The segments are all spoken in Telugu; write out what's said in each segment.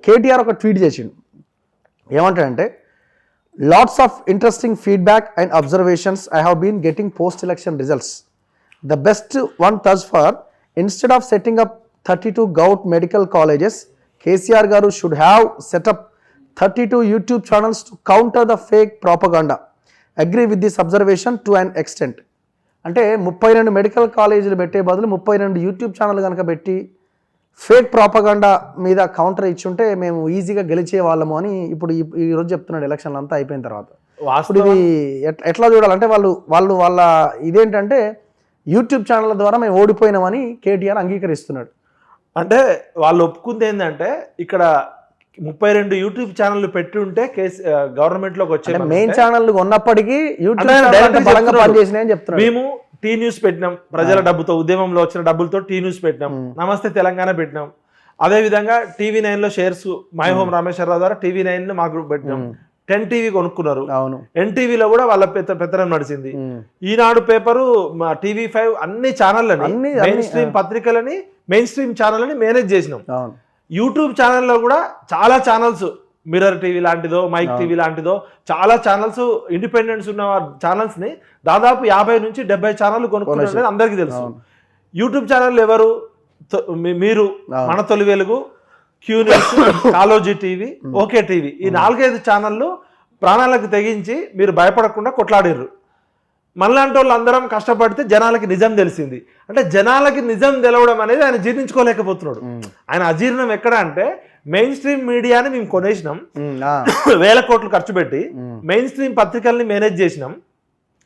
కేటీఆర్ ఒక ట్వీట్ చేసిండు, ఏమంటాడంటే lots of interesting feedback and observations I have been getting post election results. The best one thus far, instead of setting up 32 govt medical colleges, KCR గారు should have set up 32 YouTube channels to counter the fake propaganda. Agree with this observation to an extent. అంటే 32 మెడికల్ కాలేజీలు పెట్టే బదులు 32 యూట్యూబ్ ఛానల్ కనుక పెట్టి ఫేక్ ప్రాపగాండా మీద కౌంటర్ ఇచ్చుంటే మేము ఈజీగా గెలిచే వాళ్ళము అని ఇప్పుడు ఈరోజు చెప్తున్నాడు ఎలక్షన్లు అంతా అయిపోయిన తర్వాత. ఇప్పుడు ఇది ఎట్లా చూడాలంటే వాళ్ళ ఇదేంటంటే యూట్యూబ్ ఛానల్ ద్వారా మేము ఓడిపోయినామని కేటీఆర్ అంగీకరిస్తున్నాడు. అంటే వాళ్ళు ఒప్పుకుంది ఏంటంటే ఇక్కడ 32 యూట్యూబ్ ఛానల్ పెట్టి ఉంటే గవర్నమెంట్ లోకి వచ్చే మెయిన్ ఛానల్ ఉన్నప్పటికీ యూట్యూబ్ బలంగా పనిచేసినాయని చెప్తున్నారు. మేము టీ న్యూస్ పెట్టినాం, ప్రజల డబ్బుతో, ఉద్యమంలో వచ్చిన డబ్బులతో టీ న్యూస్ పెట్టినాం, నమస్తే తెలంగాణ పెట్టినాం. అదే విధంగా టీవీ9 లో షేర్స్ మై హోమ్ రామేశ్వరరావు ద్వారా టీవీ9 మా గ్రూప్ పెట్టినాం. 10 టీవీ కొనుక్కున్నారు, ఎన్టీవీలో కూడా వాళ్ళ పెత్తనం నడిచింది. ఈనాడు పేపరు, టీవీ5 అన్ని ఛానళ్ళని, మెయిన్ స్ట్రీమ్ పత్రికలని, మెయిన్ స్ట్రీమ్ ఛానల్ అని మేనేజ్ చేసినాం. యూట్యూబ్ ఛానల్లో కూడా చాలా ఛానల్స్, మిర్రర్ టీవీ లాంటిదో, మైక్ టీవీ లాంటిదో చాలా ఛానల్స్, ఇండిపెండెన్స్ ఉన్న ఛానల్స్ ని దాదాపు 50 నుంచి 70 ఛానల్ కొనుక్కున్నది అందరికీ తెలుసు. యూట్యూబ్ ఛానల్ ఎవరు? మీరు, మన తొలి వెలుగు, Q news, Kaloji TV, okay TV, ఈ 4-5 ఛానళ్ళు ప్రాణాలకు తెగించి మీరు భయపడకుండా కొట్లాడిర్రు. మనలాంటి వాళ్ళు అందరం కష్టపడితే జనాలకి నిజం తెలిసింది. అంటే జనాలకి నిజం తెలవడం అనేది ఆయన జీర్ణించుకోలేకపోతున్నాడు. ఆయన అజీర్ణం ఎక్కడ అంటే, మెయిన్ స్ట్రీమ్ మీడియాని మేము కొనేసినాం, 1000 కోట్లు ఖర్చు పెట్టి మెయిన్ స్ట్రీమ్ పత్రికల్ని మేనేజ్ చేసినాం,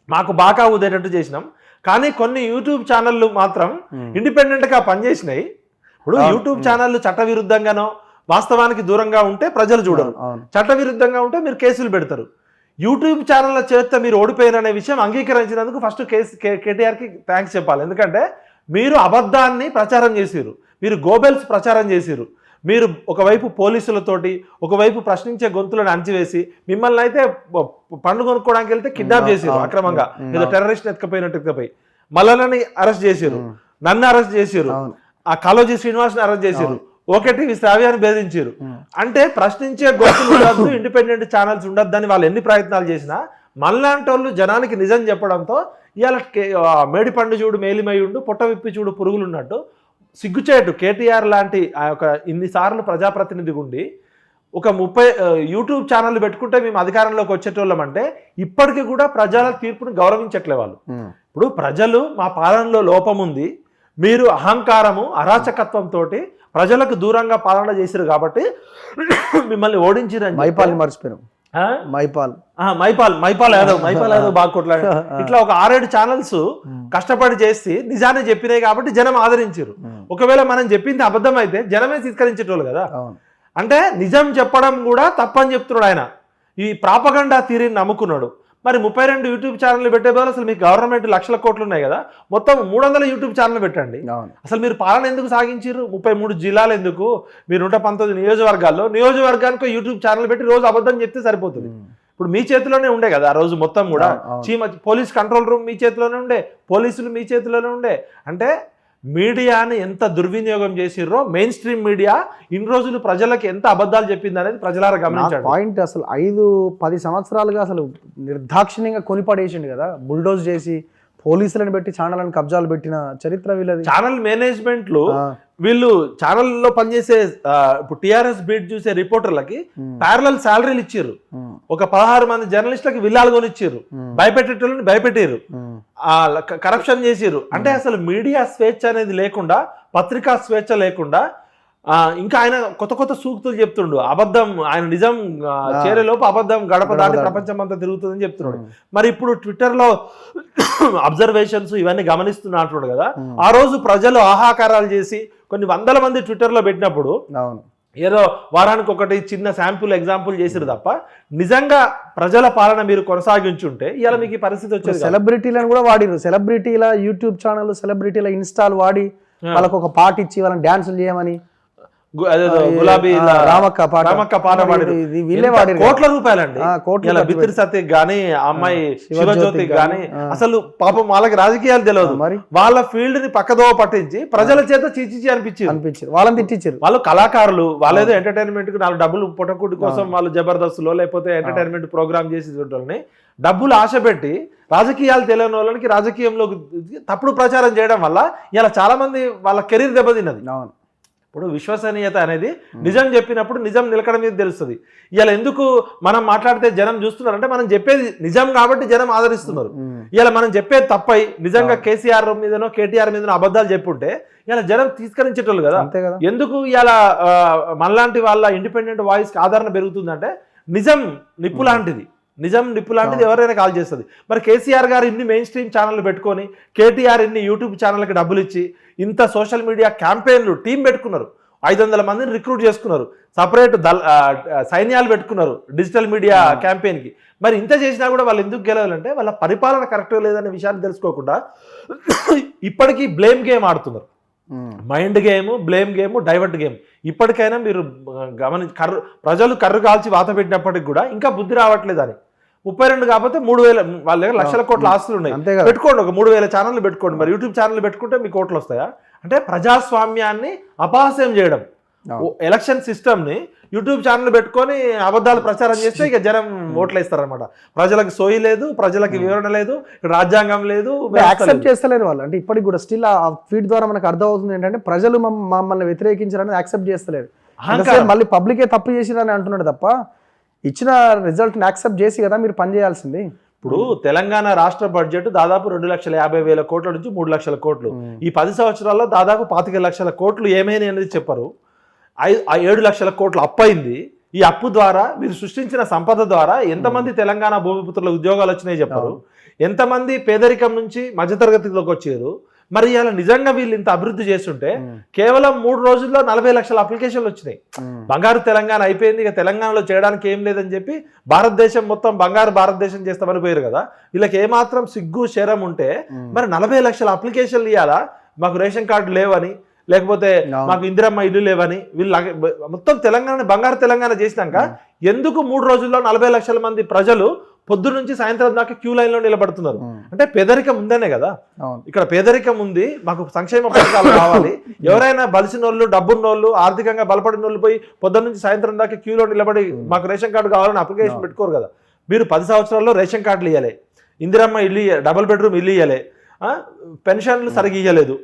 మాకు బాగా ఊదేటట్టు చేసినాం. కానీ కొన్ని యూట్యూబ్ ఛానళ్ళు మాత్రం ఇండిపెండెంట్ గా పనిచేసినాయి. ఇప్పుడు యూట్యూబ్ ఛానళ్ళు చట్టవిరుద్ధంగానో వాస్తవానికి దూరంగా ఉంటే ప్రజలు చూడరు, చట్టవిరుద్ధంగా ఉంటే మీరు కేసులు పెడతారు. యూట్యూబ్ ఛానళ్ళ చేత మీరు ఓడిపోయిననే విషయం అంగీకరించినందుకు ఫస్ట్ కేటీఆర్కి థ్యాంక్స్ చెప్పాలి. ఎందుకంటే మీరు అబద్ధాన్ని ప్రచారం చేసిరు, మీరు గోబెల్స్ ప్రచారం చేసిరు, మీరు ఒకవైపు పోలీసులతోటి, ఒకవైపు ప్రశ్నించే గొంతులను అణచివేసి, మిమ్మల్ని అయితే పండ్లు కొనుక్కోవడానికి వెళ్తే కిడ్నాప్ చేసిరు అక్రమంగా, ఏదో టెర్రరిస్ట్ ఎత్తుకపోయి, మల్లనని అరెస్ట్ చేసిరు, నన్ను అరెస్ట్ చేసిరు, ఆ కాలోజీ శ్రీనివాస్ని అరెస్ట్ చేసిరు, ఓకే టీవీ శ్రావ్యాన్ని భేదించారు. అంటే ప్రశ్నించే గొంతులు ఉండద్దు, ఇండిపెండెంట్ ఛానల్స్ ఉండద్దని వాళ్ళు ఎన్ని ప్రయత్నాలు చేసినా మనలాంటి వాళ్ళు జనానికి నిజం చెప్పడంతో ఇవాళ మేడిపండు చూడు మేలిమై ఉండు, పొట్ట విప్పి చూడు పురుగులు ఉన్నట్టు సిగ్గుచేటు కేటీఆర్ లాంటి ఆ యొక్క ఇన్నిసార్లు ప్రజాప్రతినిధి ఉండి ఒక 30 యూట్యూబ్ ఛానల్ పెట్టుకుంటే మేము అధికారంలోకి వచ్చేటోళ్ళం అంటే ఇప్పటికీ కూడా ప్రజల తీర్పును గౌరవించట్లే వాళ్ళు. ఇప్పుడు ప్రజలు మా పాలనలో లోపం ఉంది, మీరు అహంకారము అరాచకత్వంతో ప్రజలకు దూరంగా పాలన చేశారు కాబట్టి మిమ్మల్ని ఓడించిరని మైపాల్ మర్చిపోయాం. మైపాల్ యాదవ్ బాగా కొట్లాడు. ఇట్లా ఒక 6-7 ఛానల్స్ కష్టపడి చేసి నిజాన్ని చెప్పినాయి కాబట్టి జనం ఆదరించారు. ఒకవేళ మనం చెప్పింది అబద్ధం అయితే జనమే తిరస్కరించేటోళ్ళు కదా. అంటే నిజం చెప్పడం కూడా తప్పని చెప్తున్నాడు ఆయన. ఈ ప్రాపగండా థియరీని నమ్ముకున్నాడు. మరి 32 యూట్యూబ్ ఛానల్ పెట్టే బదులు అసలు మీకు గవర్నమెంట్ లక్షల కోట్లు ఉన్నాయి కదా, మొత్తం 300 యూట్యూబ్ ఛానల్ పెట్టండి. అసలు మీరు పాలన ఎందుకు సాగించారు? 33 జిల్లాలు ఎందుకు? మీరు 119 నియోజకవర్గాల్లో నియోజకవర్గానికి యూట్యూబ్ ఛానల్ పెట్టి రోజు అబద్ధం చెప్తే సరిపోతుంది. ఇప్పుడు మీ చేతిలోనే ఉండే కదా ఆ రోజు మొత్తం కూడా. పోలీస్ కంట్రోల్ రూమ్ మీ చేతిలోనే ఉండే, పోలీసులు మీ చేతిలోనే ఉండే. అంటే మీడియాని ఎంత దుర్వినియోగం చేసిర్రో, మెయిన్ స్ట్రీమ్ మీడియా ఇన్ని రోజులు ప్రజలకు ఎంత అబద్ధాలు చెప్పింది అనేది ప్రజలారా గమనించారు. పాయింట్ అసలు 5-10 సంవత్సరాలుగా అసలు నిర్దాక్షిణ్యంగా కొనిపడేసిండు కదా, బుల్డోజ్ చేసి పోలీసులను పెట్టి ఛానళ్ళని కబ్జాలు పెట్టిన చరిత్ర వీళ్ళది. ఛానల్ మేనేజ్మెంట్లు వీళ్ళు ఛానల్లో పనిచేసే ఇప్పుడు టీఆర్ఎస్ బీట్ చూసే రిపోర్టర్లకి ప్యారలల్ శాలరీలు ఇచ్చారు. ఒక 16 మంది జర్నలిస్టులకి విల్లాలు కొనిచ్చారు, భయపెట్టేటోళ్ళని భయపెట్టారు, కరప్షన్ చేసిరు. అంటే అసలు మీడియా స్వేచ్ఛ అనేది లేకుండా, పత్రికా స్వేచ్ఛ లేకుండా ఇంకా ఆయన కొత్త సూక్తులు చెప్తుండు. అబద్ధం ఆయన నిజం చేరేలోపు అబద్ధం గడప దాటి ప్రపంచం అంతా తిరుగుతుందని చెప్తున్నాడు. మరి ఇప్పుడు ట్విట్టర్లో అబ్జర్వేషన్స్ ఇవన్నీ గమనిస్తున్నట్టు కదా, ఆ రోజు ప్రజలు ఆహాకారాలు చేసి కొన్ని 100 మంది ట్విట్టర్లో పెట్టినప్పుడు ఏదో వారానికి ఒకటి చిన్న శాంపుల్ ఎగ్జాంపుల్ చేసిరు తప్ప నిజంగా ప్రజల పాలన మీరు కొనసాగించుంటే ఇవాళ మీకు ఈ పరిస్థితి వచ్చేది. సెలబ్రిటీలను కూడా వాడిరు, సెలబ్రిటీల యూట్యూబ్ ఛానల్, సెలబ్రిటీల ఇన్స్టాల్ వాడి వాళ్ళకు ఒక పాట ఇచ్చి వాళ్ళని డాన్సులు చేయమని గులాబీ రామక్క పాట రామక్క పాట పాడారు. ఇది వీళ్ళే ఎంత వాడారు. కోట్ల రూపాయలండి. కోట్లు ఇలా బిత్తిరి సత్యకి గానీ ఆ అమ్మాయి శివజ్యోతికి గానీ అసలు పాపం వాళ్ళకి రాజకీయాలు తెలియదు. మరి వాళ్ళ ఫీల్డ్ ని పక్కదోవ పట్టించి ప్రజల చేత చీచి అనిపించారు, వాళ్ళని తిట్టించారు. వాళ్ళు కళాకారులు, వాళ్ళేదో ఎంటర్టైన్మెంట్ కి 4 డబ్బులు పుట్టకుడి కోసం వాళ్ళు జబర్దస్త్లో లేకపోతే ఎంటర్టైన్మెంట్ ప్రోగ్రామ్ చేసి వాళ్ళని డబ్బులు ఆశ పెట్టి రాజకీయాలు తెలియని వాళ్ళకి రాజకీయంలో తప్పుడు ప్రచారం చేయడం వల్ల ఇలా చాలా మంది వాళ్ళ కెరీర్ దెబ్బతిన్నది. ఇప్పుడు విశ్వసనీయత అనేది నిజం చెప్పినప్పుడు నిజం నిలకడ మీద తెలుస్తుంది. ఇలా ఎందుకు మనం మాట్లాడితే జనం చూస్తున్నారు అంటే మనం చెప్పేది నిజం కాబట్టి జనం ఆదరిస్తున్నారు. ఇలా మనం చెప్పేది తప్పై నిజంగా కేసీఆర్ మీదనో కేటీఆర్ మీదనో అబద్ధాలు చెప్పుంటే ఇలా జనం తీసుకరించేటోళ్ళు కదా. ఎందుకు ఇలా మనలాంటి వాళ్ళ ఇండిపెండెంట్ వాయిస్ కి ఆదరణ పెరుగుతుందంటే నిజం నిప్పు లాంటిది. నిజం నిప్పు లాంటిది ఎవరైనా కాల్ చేస్తుంది. మరి కేసీఆర్ గారు ఇన్ని మెయిన్ స్ట్రీమ్ ఛానల్ పెట్టుకొని కేటీఆర్ ఇన్ని యూట్యూబ్ ఛానల్కి డబ్బులు ఇచ్చి ఇంత సోషల్ మీడియా క్యాంపెయిన్లు టీం పెట్టుకున్నారు, 500 మందిని రిక్రూట్ చేసుకున్నారు, సపరేట్ సైన్యాలు పెట్టుకున్నారు డిజిటల్ మీడియా క్యాంపెయిన్కి. మరి ఇంత చేసినా కూడా వాళ్ళు ఎందుకు గెలవాలంటే వాళ్ళ పరిపాలన కరెక్ట్గా లేదనే విషయాన్ని తెలుసుకోకుండా ఇప్పటికీ బ్లేమ్ గేమ్ ఆడుతున్నారు. Mind game, blame game, divert game. ఇప్పటికైనా మీరు ప్రజలు కర్రు కాల్చి వాత పెట్టినప్పటికి కూడా ఇంకా బుద్ధి రావట్లేదు. అని 32 కాకపోతే 3000 వాళ్ళ దగ్గర లక్షల కోట్ల ఆస్తులు ఉన్నాయి, పెట్టుకోండి. ఒక 3000 ఛానళ్ళు పెట్టుకోండి. మరి యూట్యూబ్ ఛానల్ పెట్టుకుంటే మీకు కోట్లు వస్తాయా? అంటే ప్రజాస్వామ్యాన్ని అపహాస్యం చేయడం. ఎలక్షన్ సిస్టమ్ ని యూట్యూబ్ ఛానల్ పెట్టుకొని అబద్ధాలు ప్రచారం చేస్తే ఇక జనం ఓట్లు వేస్తారనమాట. ప్రజలకు సోయి లేదు, ప్రజలకు వివరణ లేదు, రాజ్యాంగం లేదు, యాక్సెప్ట్ చేస్తలేరు వాళ్ళు. అంటే ఇప్పటికి కూడా స్టిల్ ఆ ఫీడ్ ద్వారా మనకు అర్థం అవుతుంది ఏంటంటే ప్రజలు మమ్మల్ని వ్యతిరేకించారని యాక్సెప్ట్ చేస్తలేరు. మళ్ళీ పబ్లికే తప్పు చేసిరని అంటున్నాడు తప్ప ఇచ్చిన రిజల్ట్ ని యాక్సెప్ట్ చేసి కదా మీరు పని చేయాల్సింది. ఇప్పుడు తెలంగాణ రాష్ట్ర బడ్జెట్ దాదాపు 2,50,000 కోట్ల నుంచి 3 లక్షల కోట్లు. ఈ 10 సంవత్సరాల్లో దాదాపు 25 లక్షల కోట్లు ఏమైనా అనేది చెప్పరు. 7 లక్షల కోట్లు అప్పు అయింది. ఈ అప్పు ద్వారా మీరు సృష్టించిన సంపద ద్వారా ఎంతమంది తెలంగాణ భూమిపుత్రుల ఉద్యోగాలు వచ్చినాయి చెప్పరు. ఎంతమంది పేదరికం నుంచి మధ్యతరగతిలోకి వచ్చారు. మరి ఇలా నిజంగా వీళ్ళు ఇంత అభివృద్ధి చేస్తుంటే కేవలం 3 రోజుల్లో 40 లక్షల అప్లికేషన్లు వచ్చినాయి. బంగారు తెలంగాణ అయిపోయింది, ఇక తెలంగాణలో చేయడానికి ఏం లేదని చెప్పి భారతదేశం మొత్తం బంగారు భారతదేశం చేస్తామని పోయారు కదా. వీళ్ళకి ఏమాత్రం సిగ్గు శరం ఉంటే మరి 40 లక్షల అప్లికేషన్లు ఇవ్వాలా? మాకు రేషన్ కార్డు లేవని, లేకపోతే మాకు ఇందిరమ్మ ఇల్లు లేవని వీళ్ళు మొత్తం తెలంగాణ బంగారు తెలంగాణ చేసినాక ఎందుకు 3 రోజుల్లో 40 లక్షల మంది ప్రజలు పొద్దున్న నుంచి సాయంత్రం దాకా క్యూ లైన్ లో నిలబడుతున్నారు? అంటే పేదరికం ఉందనే కదా. ఇక్కడ పేదరికం ఉంది, మాకు సంక్షేమ పథకాలు కావాలి. ఎవరైనా బలిసినోళ్ళు, డబ్బున్నోళ్ళు, ఆర్థికంగా బలపడిన వాళ్ళు పోయి పొద్దున్న నుంచి సాయంత్రం దాకా క్యూలో నిలబడి మాకు రేషన్ కార్డు కావాలని అప్లికేషన్ పెట్టుకోరు కదా. మీరు 10 సంవత్సరాల్లో రేషన్ కార్డులు ఇవ్వలే, ఇందిరమ్మ ఇల్లు, డబుల్ బెడ్రూమ్ ఇల్లు ఇవ్వలే, పెన్షన్లు సరిగ్గా ఇవ్వలేదు,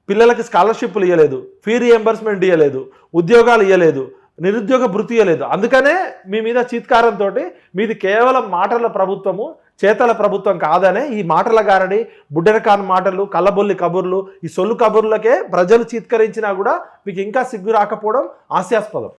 పిల్లలకి స్కాలర్షిప్లు ఇవ్వలేదు, ఫీ రియంబర్స్మెంట్ ఇవ్వలేదు, ఉద్యోగాలు ఇవ్వలేదు, నిరుద్యోగ భృతి ఇవ్వలేదు. అందుకనే మీ మీద చీత్కారంతో మీది కేవలం మాటల ప్రభుత్వము, చేతల ప్రభుత్వం కాదనే ఈ మాటల గారడి, బుడ్డెరకాన్ మాటలు, కళ్ళబొల్లి కబుర్లు, ఈ సొల్లు కబుర్లకే ప్రజలు చీత్కరించినా కూడా మీకు ఇంకా సిగ్గు రాకపోవడం హాస్యాస్పదం.